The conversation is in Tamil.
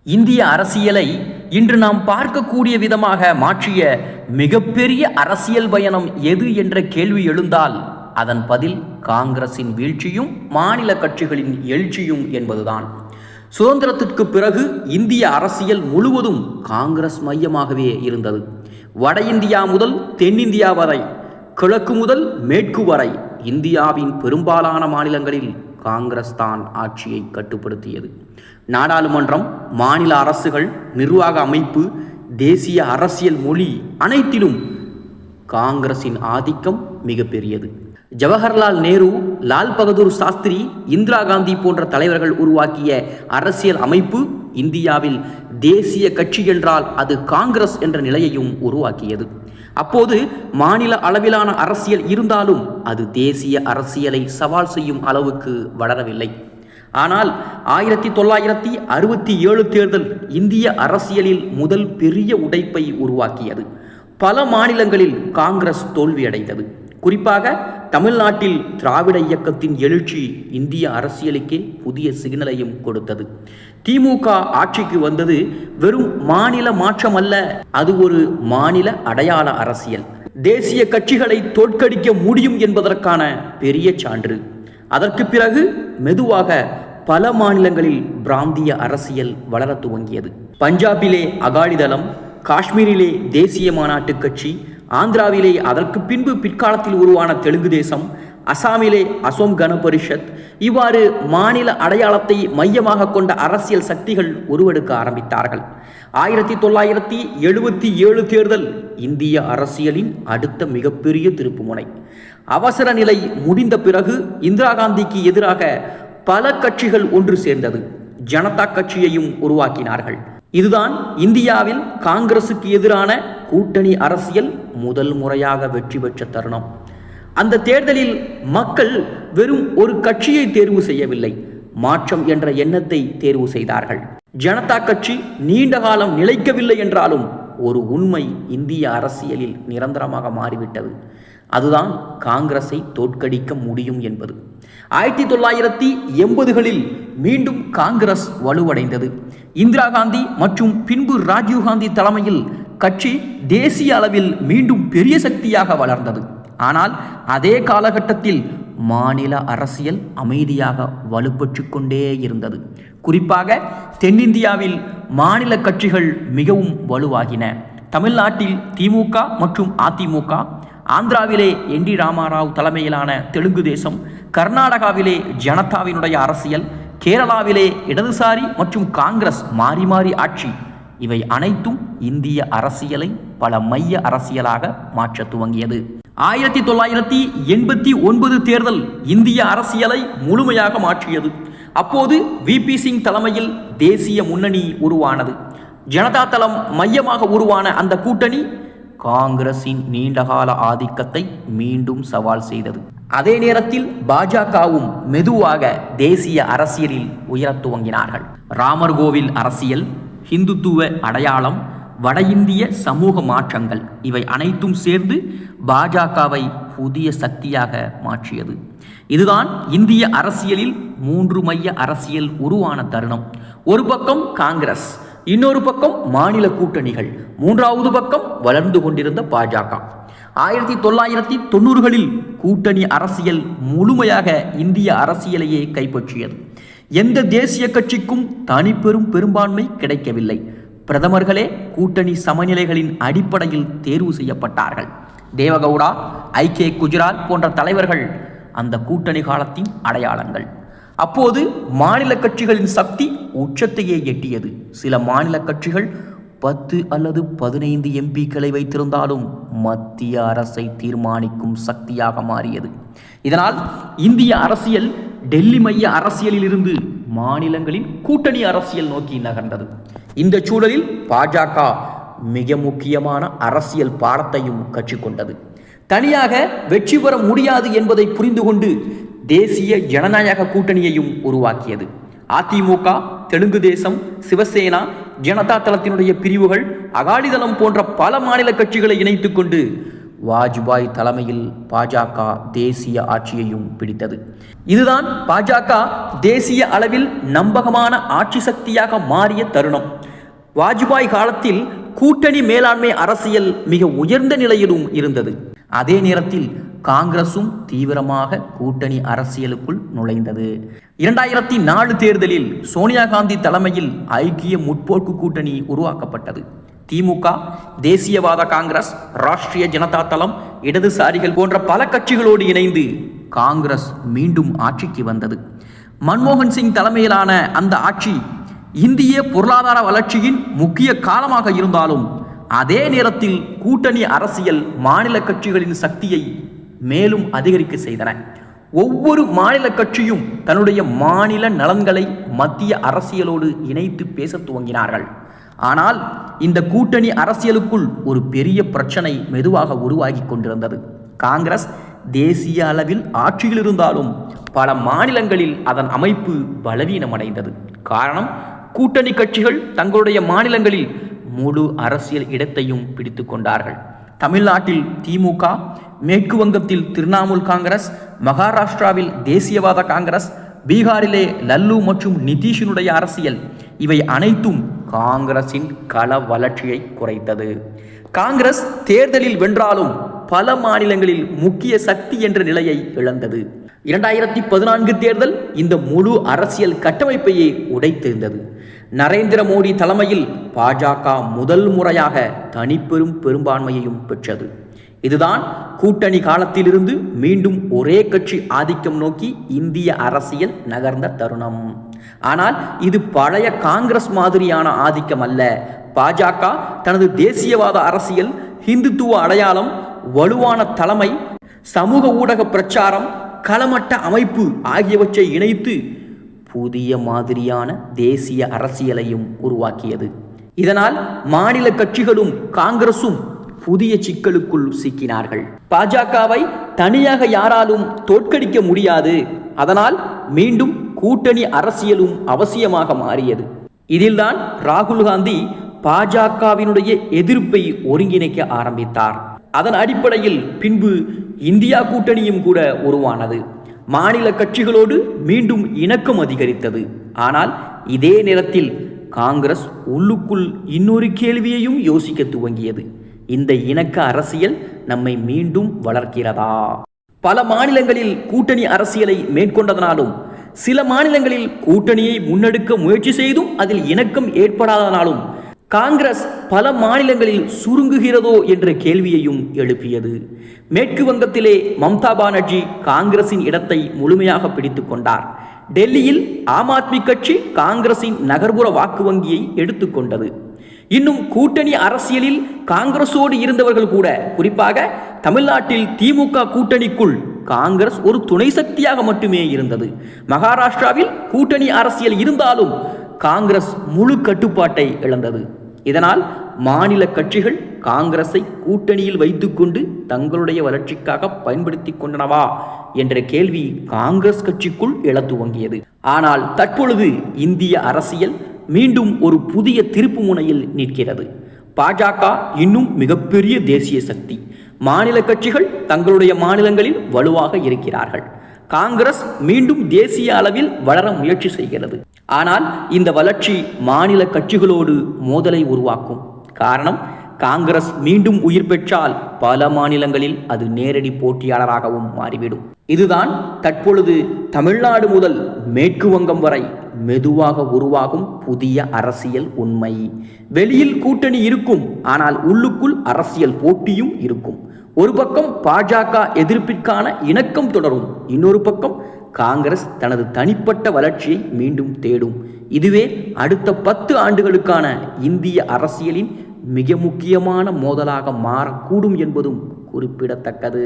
இந்திய அரசியலை இன்று நாம் பார்க்கக்கூடிய விதமாக மாற்றிய மிகப்பெரிய அரசியல் பயணம் எது என்ற கேள்வி எழுந்தால் அதன் பதில் காங்கிரசின் வீழ்ச்சியும் மாநில கட்சிகளின் எழுச்சியும் என்பதுதான். சுதந்திரத்திற்கு பிறகு இந்திய அரசியல் முழுவதும் காங்கிரஸ் மையமாகவே இருந்தது. வட இந்தியா முதல் தென்னிந்தியா வரை, கிழக்கு முதல் மேற்கு வரை இந்தியாவின் பெரும்பாலான மாநிலங்களில் காங்கிரஸ் தான் ஆட்சியை கட்டுப்படுத்தியது. நாடாளுமன்றம், மாநில அரசுகள், நிர்வாக அமைப்பு, தேசிய அரசியல் மொழி அனைத்திலும் காங்கிரசின் ஆதிக்கம் மிகப்பெரியது. ஜவஹர்லால் நேரு, லால் பகதூர் சாஸ்திரி, இந்திரா காந்தி போன்ற தலைவர்கள் உருவாக்கிய அரசியல் அமைப்பு இந்தியாவில் தேசிய கட்சி என்றால் அது காங்கிரஸ் என்ற நிலையையும் உருவாக்கியது. அப்போது மாநில அளவிலான அரசியல் இருந்தாலும் அது தேசிய அரசியலை சவால் செய்யும் அளவுக்கு வளரவில்லை. ஆனால் 1967 தேர்தல் இந்திய அரசியலில் முதல் பெரிய உடைப்பை உருவாக்கியது. பல மாநிலங்களில் காங்கிரஸ் தோல்வியடைந்தது. குறிப்பாக தமிழ்நாட்டில் திராவிட இயக்கத்தின் எழுச்சி இந்திய அரசியலுக்கே புதிய சிக்னலையும் கொடுத்தது. திமுக ஆட்சிக்கு வந்தது வெறும் மாநில மாற்றம் அல்ல, அது ஒரு மாநில அடையாள அரசியல். தேசிய கட்சிகளை தோற்கடிக்க முடியும் என்பதற்கான பெரிய சான்று. அதற்கு பிறகு மெதுவாக பல மாநிலங்களில் பிராந்திய அரசியல் வளர துவங்கியது. பஞ்சாபிலே அகாலிதளம், காஷ்மீரிலே தேசிய மாநாட்டு கட்சி, ஆந்திராவிலே அதற்கு பின்பு பிற்காலத்தில் உருவான தெலுங்கு தேசம், அசாமிலே அசோம் கன பரிஷத், இவ்வாறு மாநில அடையாளத்தை மையமாக கொண்ட அரசியல் சக்திகள் உருவெடுக்க ஆரம்பித்தார்கள். 1977 தேர்தல் இந்திய அரசியலின் அடுத்த மிகப்பெரிய திருப்புமுனை. அவசர நிலை முடிந்த பிறகு இந்திரா காந்திக்கு எதிராக பல கட்சிகள் ஒன்று சேர்ந்தது. ஜனதா கட்சியையும் உருவாக்கினார்கள். இதுதான் இந்தியாவில் காங்கிரசுக்கு எதிரான கூட்டணி அரசியல் முதல் முறையாக வெற்றி பெற்ற தருணம். அந்த தேர்தலில் மக்கள் வெறும் ஒரு கட்சியை தேர்வு செய்யவில்லை, மாற்றம் என்ற எண்ணத்தை தேர்வு செய்தார்கள். ஜனதா கட்சி நீண்ட காலம் நிலைக்கவில்லை என்றாலும் ஒரு உண்மை இந்திய அரசியலில் நிரந்தரமாக மாறிவிட்டது. அதுதான் காங்கிரஸை தோற்கடிக்க முடியும் என்பது. 1980களில் மீண்டும் காங்கிரஸ் வலுவடைந்தது. இந்திரா காந்தி மற்றும் பின்பு ராஜீவ் காந்தி தலைமையில் கட்சி தேசிய அளவில் மீண்டும் பெரிய சக்தியாக வளர்ந்தது. ஆனால் அதே காலகட்டத்தில் மாநில அரசியல் அமைதியாக வலுப்பெற்று கொண்டே இருந்தது. குறிப்பாக தென்னிந்தியாவில் மாநில கட்சிகள் மிகவும் வலுவாகின. தமிழ்நாட்டில் திமுக மற்றும் அதிமுக, ஆந்திராவிலே என்.டி. ராமாராவ் தலைமையிலான தெலுங்கு தேசம், கர்நாடகாவிலே ஜனதாவினுடைய அரசியல், கேரளாவிலே இடதுசாரி மற்றும் காங்கிரஸ் மாறி மாறி ஆட்சி, இவை அனைத்தும் இந்திய அரசியலை பல மைய அரசியலாக மாற்ற துவங்கியது. 1989 தேர்தல் இந்திய அரசியலை முழுமையாக மாற்றியது. அப்போது வி.பி. சிங் தலைமையில் தேசிய முன்னணி உருவானது. ஜனதா தளம் மையமாக உருவான அந்த கூட்டணி காங்கிரசின் நீண்டகால ஆதிக்கத்தை மீண்டும் சவால் செய்தது. அதே நேரத்தில் பாஜகவும் மெதுவாக தேசிய அரசியலில் உயரத் துவங்கினார்கள். ராமர் கோவில் அரசியல், இந்துத்துவ அடையாளம், வட இந்திய சமூக மாற்றங்கள், இவை அனைத்தும் சேர்ந்து பாஜகவை புதிய சக்தியாக மாற்றியது. இதுதான் இந்திய அரசியலில் 3 மைய அரசியல் உருவான தருணம். ஒரு பக்கம் காங்கிரஸ், இன்னொரு பக்கம் மாநில கூட்டணிகள், மூன்றாவது பக்கம் வளர்ந்து கொண்டிருந்த பாஜக. 1990களில் கூட்டணி அரசியல் முழுமையாக இந்திய அரசியலையே கைப்பற்றியது. எந்த தேசிய கட்சிக்கும் தனிப்பெரும் பெரும்பான்மை கிடைக்கவில்லை. பிரதமர்களே கூட்டணி சமநிலைகளின் அடிப்படையில் தேர்வு செய்யப்பட்டார்கள். தேவகவுடா, ஐ.கே. குஜரால் போன்ற தலைவர்கள் அந்த கூட்டணி காலத்தின் அடையாளங்கள். அப்போது மாநில கட்சிகளின் சக்தி உச்சத்தையே எட்டியது. சில மாநில கட்சிகள் 10 அல்லது 15 எம்பிக்களை வைத்திருந்தாலும் மத்திய அரசை தீர்மானிக்கும் சக்தியாக மாறியது. இதனால் இந்திய அரசியல் டெல்லி மைய அரசியலில் இருந்து மாநிலங்களின் கூட்டணி அரசியல் நோக்கி நகர்ந்தது. இந்த சூழலில் பாஜக மிக முக்கியமான அரசியல் பாடத்தையும் கற்றுக்கொண்டது. தனியாக வெற்றி பெற முடியாது என்பதை புரிந்து கொண்டு தேசிய ஜனநாயக கூட்டணியையும் உருவாக்கியது. அதிமுக, தெலுங்கு தேசம், சிவசேனா, ஜனதா தளத்தினுடைய பிரிவுகள், அகாலிதளம் போன்ற பல மாநில கட்சிகளை இணைத்துக் கொண்டு வாஜ்பாய் தலைமையில் பாஜக தேசிய ஆட்சியையும் பிடித்தது. இதுதான் பாஜக தேசிய அளவில் நம்பகமான ஆட்சி சக்தியாக மாறிய தருணம். வாஜ்பாய் காலத்தில் கூட்டணி மேலாண்மை அரசியல் மிக உயர்ந்த நிலையிலும் இருந்தது. அதே நேரத்தில் காங்கிரசும் தீவிரமாக கூட்டணி அரசியலுக்குள் நுழைந்தது. 2004 தேர்தலில் சோனியா காந்தி தலைமையில் ஐக்கிய முற்போக்கு கூட்டணி உருவாக்கப்பட்டது. திமுக, தேசியவாத காங்கிரஸ், ராஷ்டிரிய ஜனதா தளம், இடதுசாரிகள் போன்ற பல கட்சிகளோடு இணைந்து காங்கிரஸ் மீண்டும் ஆட்சிக்கு வந்தது. மன்மோகன் சிங் தலைமையிலான அந்த ஆட்சி இந்திய பொருளாதார வளர்ச்சியின் முக்கிய காலமாக இருந்தாலும் அதே நேரத்தில் கூட்டணி அரசியல் மாநில கட்சிகளின் சக்தியை மேலும் அதிகரிக்க செய்தன. ஒவ்வொரு மாநில கட்சியும் தன்னுடைய மாநில நலன்களை மத்திய அரசியலோடு இணைத்து பேச துவங்கினார்கள். ஆனால் இந்த கூட்டணி அரசியலுக்குள் ஒரு பெரிய பிரச்சனை மெதுவாக உருவாகி கொண்டிருந்தது. காங்கிரஸ் தேசிய அளவில் ஆட்சியில் இருந்தாலும் பல மாநிலங்களில் அதன் அமைப்பு பலவீனமடைந்தது. காரணம், கூட்டணி கட்சிகள் தங்களுடைய மாநிலங்களில் முழு அரசியல் இடத்தையும் பிடித்து கொண்டார்கள். தமிழ்நாட்டில் திமுக, மேற்கு வங்கத்தில் திரிணாமுல் காங்கிரஸ், மகாராஷ்டிராவில் தேசியவாத காங்கிரஸ், பீகாரிலே லல்லு மற்றும் நிதிஷினுடைய அரசியல், இவை அனைத்தும் காங்கிரசின் கள வளர்ச்சியை குறைத்தது. காங்கிரஸ் தேர்தலில் வென்றாலும் பல மாநிலங்களில் முக்கிய சக்தி என்ற நிலையை இழந்தது. 2014 தேர்தல் இந்த முழு அரசியல் கட்டமைப்பையே உடைத்திருந்தது. நரேந்திர மோடி தலைமையில் பாஜக முதல் முறையாக தனிப்பெரும் பெரும்பான்மையையும் பெற்றது. இதுதான் கூட்டணி காலத்திலிருந்து மீண்டும் ஒரே கட்சி ஆதிக்கம் நோக்கி இந்திய அரசியல் நகர்ந்த தருணம். ஆனால் இது பழைய காங்கிரஸ் மாதிரியான ஆதிக்கம் அல்ல. பாஜக தனது தேசியவாத அரசியல், இந்துத்துவ அடையாளம், வலுவான தலைமை, சமூக ஊடக பிரச்சாரம், களமட்ட அமைப்பு ஆகியவற்றை இணைத்து புதிய மாதிரியான தேசிய அரசியலையும் உருவாக்கியது. இதனால் மாநில கட்சிகளும் காங்கிரசும் புதிய சிக்கலுக்குள் சிக்கினார்கள். பாஜகவை தனியாக யாராலும் தோற்கடிக்க முடியாது. அதனால் மீண்டும் கூட்டணி அரசியலும் அவசியமாக மாறியது. இதில்தான் ராகுல் காந்தி பாஜகவினுடைய எதிர்ப்பை ஒருங்கிணைக்க ஆரம்பித்தார். அதன் அடிப்படையில் பின்பு இந்தியா கூட்டணியும் கூட உருவானது. மாநில கட்சிகளோடு மீண்டும் இணக்கம் அதிகரித்தது. ஆனால் இதே நேரத்தில் காங்கிரஸ் உள்ளுக்குள் இன்னொரு கேள்வியையும் யோசிக்க துவங்கியது. இந்த இணக்க அரசியல் நம்மை மீண்டும் வளர்க்கிறதா? பல மாநிலங்களில் கூட்டணி அரசியலை மேற்கொண்டதனாலும் சில மாநிலங்களில் கூட்டணியை முன்னெடுக்க முயற்சி செய்தும் அதில் இணக்கம் ஏற்படாதனாலும் காங்கிரஸ் பல மாநிலங்களில் சுருங்குகிறதோ என்ற கேள்வியையும் எழுப்பியது. மேற்கு வங்கத்திலே மம்தா பானர்ஜி காங்கிரசின் இடத்தை முழுமையாக பிடித்து கொண்டார். டெல்லியில் ஆம் ஆத்மி கட்சி காங்கிரசின் நகர்ப்புற வாக்கு வங்கியை எடுத்துக்கொண்டது. இன்னும் கூட்டணி அரசியலில் காங்கிரஸோடு இருந்தவர்கள் கூட, குறிப்பாக தமிழ்நாட்டில் திமுக கூட்டணிக்குள் காங்கிரஸ் ஒரு துணை சக்தியாக மட்டுமே இருந்தது. மகாராஷ்டிராவில் கூட்டணி அரசியல் இருந்தாலும் காங்கிரஸ் முழு கட்டுப்பாட்டை இழந்தது. இதனால் மாநில கட்சிகள் காங்கிரஸை கூட்டணியில் வைத்துக்கொண்டு தங்களுடைய வளர்ச்சிக்காக பயன்படுத்தி கொண்டனவா என்ற கேள்வி காங்கிரஸ் கட்சிக்குள் எழத் துவங்கியது. ஆனால் தற்பொழுது இந்திய அரசியல் மீண்டும் ஒரு புதிய திருப்பு முனையில் நிற்கிறது. பாஜக இன்னும் மிகப்பெரிய தேசிய சக்தி. மாநில கட்சிகள் தங்களுடைய மாநிலங்களில் வலுவாக இருக்கிறார்கள். காங்கிரஸ் மீண்டும் தேசிய அளவில் வளர முயற்சி செய்கிறது. ஆனால் இந்த வளர்ச்சி மாநில கட்சிகளோடு மோதலை உருவாக்கும். காரணம், காங்கிரஸ் மீண்டும் உயிர் பெற்றால் பல மாநிலங்களில் அது நேரடி போட்டியாளராகவும் மாறிவிடும். இதுதான் தற்பொழுது தமிழ்நாடு முதல் மேற்கு வங்கம் வரை மெதுவாக உருவாகும் புதிய அரசியல் உண்மை. வெளியில் கூட்டணி இருக்கும், ஆனால் உள்ளுக்குள் அரசியல் போட்டியும் இருக்கும். ஒரு பக்கம் பாஜக எதிர்ப்பிற்கான இணக்கம் தொடரும், இன்னொரு பக்கம் காங்கிரஸ் தனது தனிப்பட்ட வளர்ச்சியை மீண்டும் தேடும். இதுவே அடுத்த 10 ஆண்டுகளுக்கான இந்திய அரசியலின் மிக முக்கியமான மோதலாக மாறக்கூடும் என்பதும் குறிப்பிடத்தக்கது.